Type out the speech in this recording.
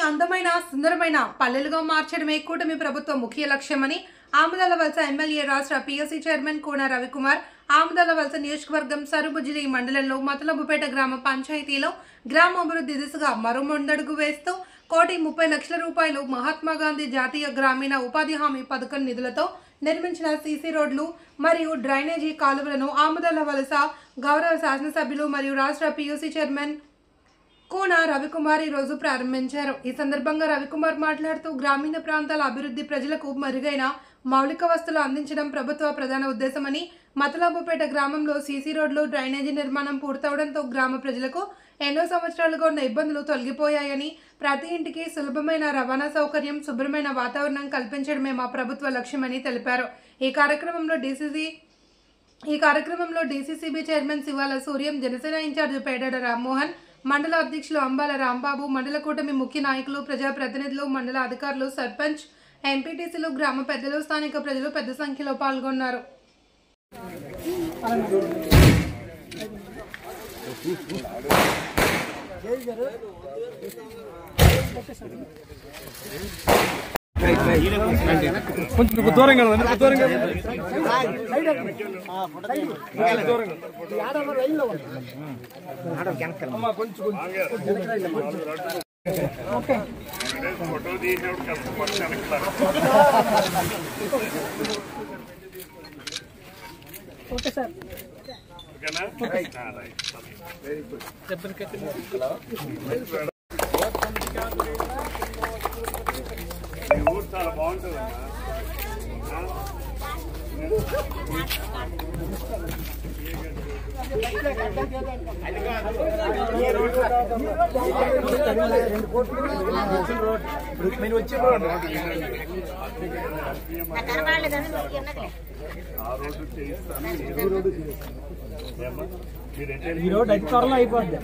అందమైన సుందరమైన పల్లెలుగా మార్చడమే కూటమి ప్రభుత్వం ముఖ్య లక్ష్యమని ఆమదాలవలస ఎమ్మెల్యే రాష్ట్ర పిఎస్సి చైర్మన్ కోన రవికుమార్ ఆమదాలవలస నియోజకవర్గం సరుబుజ్జిలి మండలంలో మతలబుపేట గ్రామ పంచాయతీలో గ్రామాభివృద్ధి దిశగా మరో ముందడుగు వేస్తూ 1,30,00,000 రూపాయలు మహాత్మా గాంధీ జాతీయ గ్రామీణ ఉపాధి హామీ పథకం నిధులతో నిర్మించిన సీసీ రోడ్లు మరియు డ్రైనేజీ కాలువలను ఆమదాలవలస గౌరవ శాసనసభ్యులు మరియు రాష్ట్ర పిఎస్సి చైర్మన్ కోన రవికుమార్ ఈ రోజు ప్రారంభించారు. ఈ సందర్భంగా రవికుమార్ మాట్లాడుతూ గ్రామీణ ప్రాంతాల అభివృద్ధి ప్రజలకు మెరుగైన మౌలిక వస్తువులు అందించడం ప్రభుత్వ ప్రధాన ఉద్దేశమని మతలబుపేట గ్రామంలో సీసీ రోడ్లు డ్రైనేజీ నిర్మాణం పూర్తవడంతో గ్రామ ప్రజలకు ఎన్నో సంవత్సరాలుగా ఉన్న ఇబ్బందులు తొలగిపోయాయని ప్రతి ఇంటికి సులభమైన రవాణా సౌకర్యం శుభ్రమైన వాతావరణం కల్పించడమే మా ప్రభుత్వ లక్ష్యమని తెలిపారు. ఈ కార్యక్రమంలో DCCB chairman Sivala Suryam, Janasena incharge Pedada Rammohan, మండల అధ్యక్షులు అంబాల రాంబాబు, మండల కూటమి ముఖ్య నాయకులు, ప్రజాప్రతినిధులు, మండల అధికారులు, సర్పంచ్, ఎంపీటీసీలు, గ్రామ పెద్దలు, స్థానిక ప్రజలు పెద్ద సంఖ్యలో పాల్గొన్నారు. Okay sir. చాలా బాగుంటుంది ఈ రోడ్ అయితే త్వరలో అయిపోద్ది.